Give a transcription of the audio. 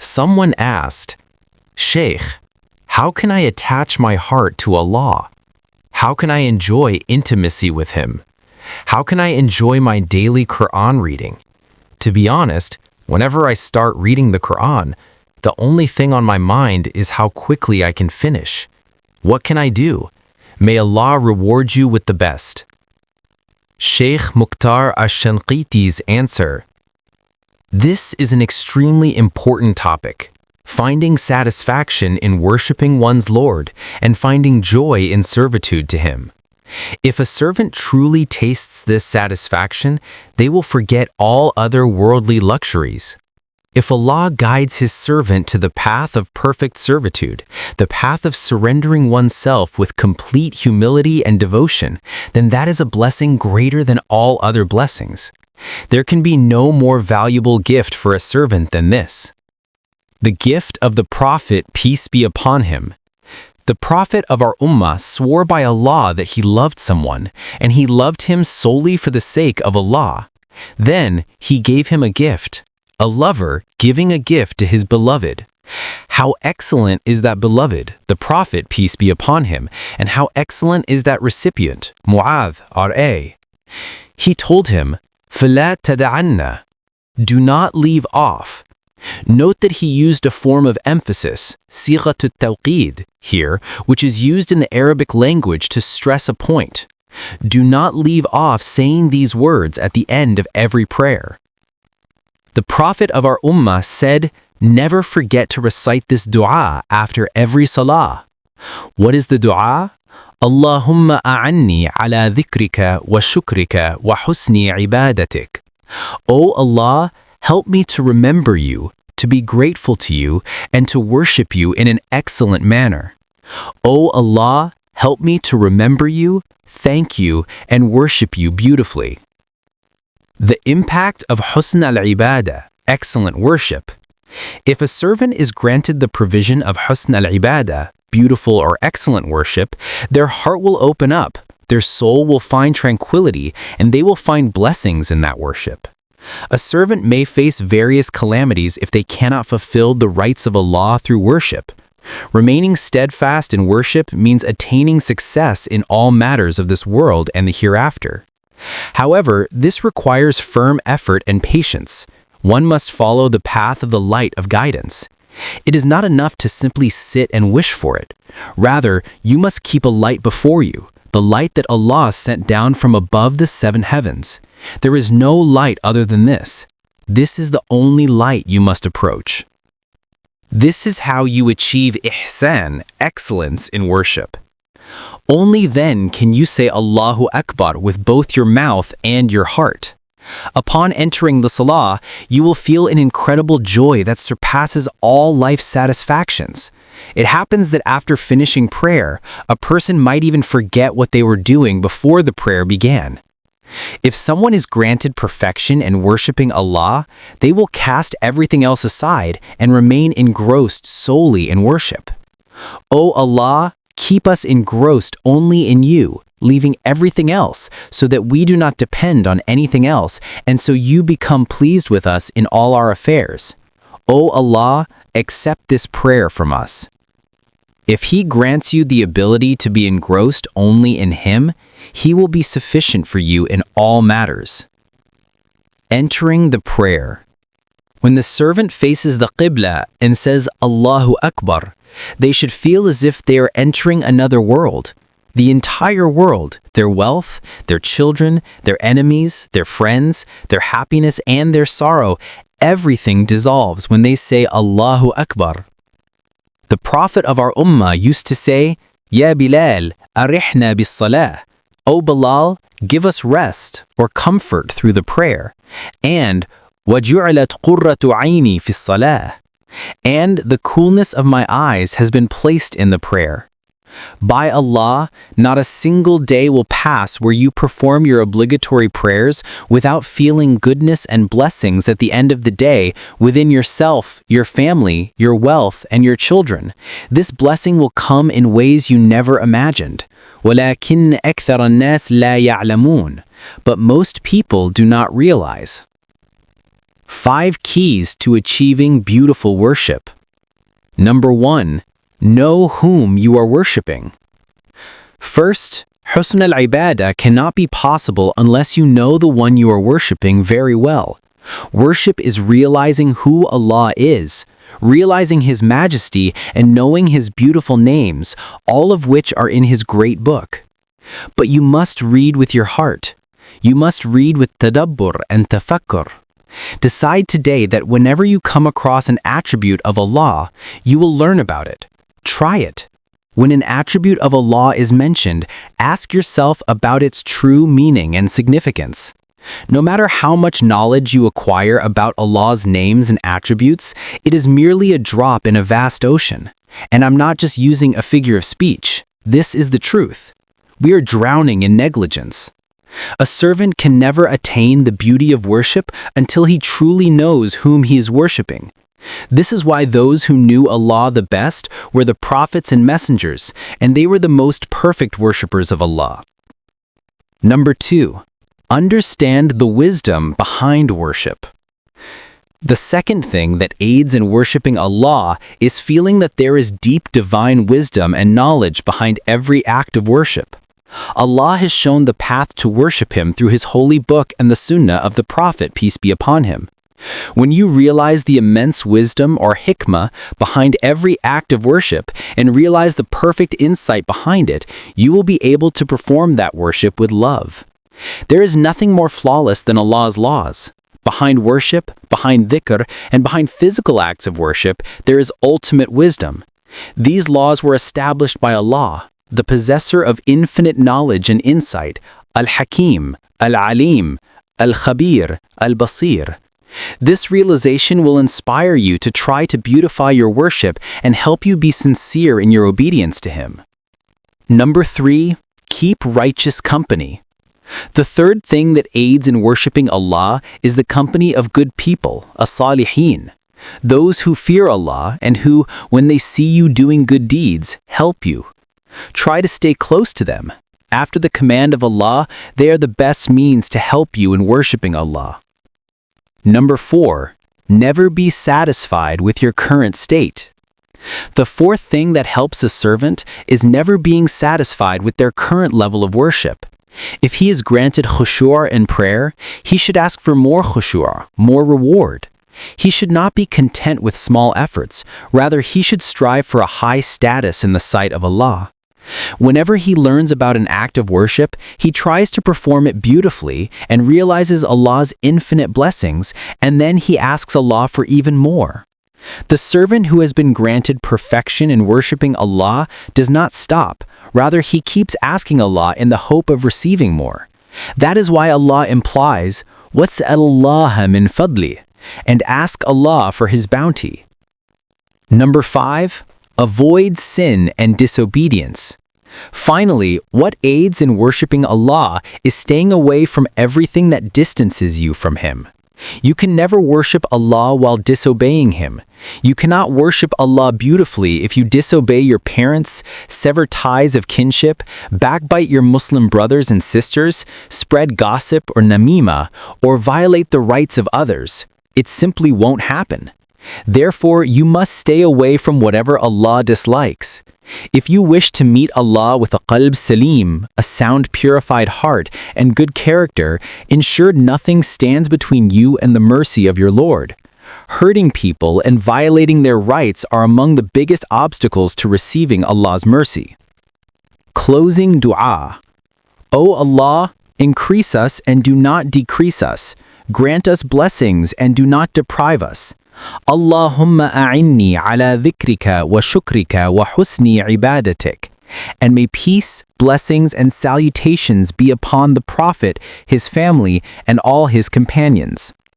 Someone asked, Sheikh, how can I attach my heart to Allah? How can I enjoy intimacy with Him? How can I enjoy my daily Quran reading? To be honest, whenever I start reading the Quran, the only thing on my mind is how quickly I can finish. What can I do? May Allah reward you with the best. Sheikh Mukhtar Ash-Shanqiti's answer. This is an extremely important topic. Finding satisfaction in worshiping one's Lord and finding joy in servitude to Him. If a servant truly tastes this satisfaction, they will forget all other worldly luxuries. If Allah guides His servant to the path of perfect servitude, the path of surrendering oneself with complete humility and devotion, then that is a blessing greater than all other blessings. There can be no more valuable gift for a servant than this. The gift of the Prophet, peace be upon him. The Prophet of our Ummah swore by Allah that he loved someone, and he loved him solely for the sake of Allah. Then he gave him a gift, a lover giving a gift to his beloved. How excellent is that beloved, the Prophet, peace be upon him, and how excellent is that recipient, Mu'adh, R.A. He told him, فَلَا تَدَعَنَّ, do not leave off. Note that he used a form of emphasis, sighatu tawqid, here, which is used in the Arabic language to stress a point. Do not leave off saying these words at the end of every prayer. The Prophet of our Ummah said, never forget to recite this dua after every Salah. What is the dua? Allahumma a'anni ala zikrika wa shukrika wa husni ibadatik. O Allah, help me to remember you, to be grateful to you, and to worship you in an excellent manner. O Allah, help me to remember you, thank you, and worship you beautifully. The impact of Husn al-Ibadah, excellent worship. If a servant is granted the provision of Husn al-Ibadah, beautiful or excellent worship, their heart will open up, their soul will find tranquility, and they will find blessings in that worship. A servant may face various calamities if they cannot fulfill the rights of Allah through worship. Remaining steadfast in worship means attaining success in all matters of this world and the hereafter. However, this requires firm effort and patience. One must follow the path of the light of guidance. It is not enough to simply sit and wish for it. Rather, you must keep a light before you, the light that Allah sent down from above the 7 heavens. There is no light other than this. This is the only light you must approach. This is how you achieve ihsan, excellence in worship. Only then can you say Allahu Akbar with both your mouth and your heart. Upon entering the Salah, you will feel an incredible joy that surpasses all life's satisfactions. It happens that after finishing prayer, a person might even forget what they were doing before the prayer began. If someone is granted perfection in worshiping Allah, they will cast everything else aside and remain engrossed solely in worship. O Allah, keep us engrossed only in you, leaving everything else, so that we do not depend on anything else, and so you become pleased with us in all our affairs. O Allah, accept this prayer from us. If He grants you the ability to be engrossed only in Him, He will be sufficient for you in all matters. Entering the prayer. When the servant faces the Qibla and says Allahu Akbar, they should feel as if they are entering another world. The entire world, their wealth, their children, their enemies, their friends, their happiness and their sorrow, everything dissolves when they say Allahu Akbar. The Prophet of our Ummah used to say, Ya Bilal, arihna bis salah. O Bilal, give us rest or comfort through the prayer. And وَجُعْلَتْ قُرَّةُ عَيْنِي فِي الصَّلَاةِ. And the coolness of my eyes has been placed in the prayer. By Allah, not a single day will pass where you perform your obligatory prayers without feeling goodness and blessings at the end of the day within yourself, your family, your wealth, and your children. This blessing will come in ways you never imagined. وَلَكِنَّ أَكْثَرَ النَّاسِ لَا يَعْلَمُونَ. But most people do not realize. 5 keys to achieving beautiful worship. Number 1. Know whom you are worshiping. First, Husn al-Ibadah cannot be possible unless you know the one you are worshiping very well. Worship is realizing who Allah is, realizing His majesty, and knowing His beautiful names, all of which are in His great book. But you must read with your heart. You must read with tadabbur and tafakkur. Decide today that whenever you come across an attribute of Allah, you will learn about it. Try it. When an attribute of Allah is mentioned, ask yourself about its true meaning and significance. No matter how much knowledge you acquire about Allah's names and attributes, it is merely a drop in a vast ocean. And I'm not just using a figure of speech. This is the truth. We are drowning in negligence. A servant can never attain the beauty of worship until he truly knows whom he is worshiping. This is why those who knew Allah the best were the prophets and messengers, and they were the most perfect worshippers of Allah. Number 2. Understand the wisdom behind worship. The second thing that aids in worshiping Allah is feeling that there is deep divine wisdom and knowledge behind every act of worship. Allah has shown the path to worship Him through His holy book and the Sunnah of the Prophet, peace be upon him. When you realize the immense wisdom or hikmah behind every act of worship and realize the perfect insight behind it, you will be able to perform that worship with love. There is nothing more flawless than Allah's laws. Behind worship, behind dhikr, and behind physical acts of worship, there is ultimate wisdom. These laws were established by Allah, the possessor of infinite knowledge and insight, Al-Hakim, Al-Alim, Al-Khabir, Al-Basir. This realization will inspire you to try to beautify your worship and help you be sincere in your obedience to Him. Number 3. Keep righteous company. The third thing that aids in worshiping Allah is the company of good people, as-salihin, those who fear Allah and who, when they see you doing good deeds, help you. Try to stay close to them. After the command of Allah, they are the best means to help you in worshiping Allah. Number 4. Never be satisfied with your current state. The fourth thing that helps a servant is never being satisfied with their current level of worship. If he is granted khushu' in prayer, he should ask for more khushu', more reward. He should not be content with small efforts, rather he should strive for a high status in the sight of Allah. Whenever he learns about an act of worship, he tries to perform it beautifully and realizes Allah's infinite blessings, and then he asks Allah for even more. The servant who has been granted perfection in worshiping Allah does not stop, rather he keeps asking Allah in the hope of receiving more. That is why Allah implies, وَاسْأَلُ min fadli, and ask Allah for His bounty. Number 5. Avoid sin and disobedience. Finally, what aids in worshiping Allah is staying away from everything that distances you from Him. You can never worship Allah while disobeying Him. You cannot worship Allah beautifully if you disobey your parents, sever ties of kinship, backbite your Muslim brothers and sisters, spread gossip or namima, or violate the rights of others. It simply won't happen. Therefore, you must stay away from whatever Allah dislikes. If you wish to meet Allah with a qalb salim, a sound purified heart, and good character, ensure nothing stands between you and the mercy of your Lord. Hurting people and violating their rights are among the biggest obstacles to receiving Allah's mercy. Closing dua. O Allah, increase us and do not decrease us. Grant us blessings and do not deprive us. Allahumma a'inni ala zikrika wa shukrika wa husni ibadatik. And may peace, blessings, and salutations be upon the Prophet, his family, and all his companions.